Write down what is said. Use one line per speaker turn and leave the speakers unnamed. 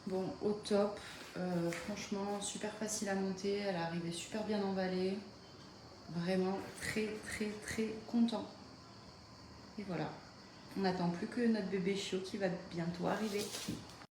Bon, au top. Franchement, super facile à monter. Elle est arrivée super bien emballée. Vraiment très très très content. Et voilà. On n'attend plus que notre bébé chiot qui va bientôt arriver.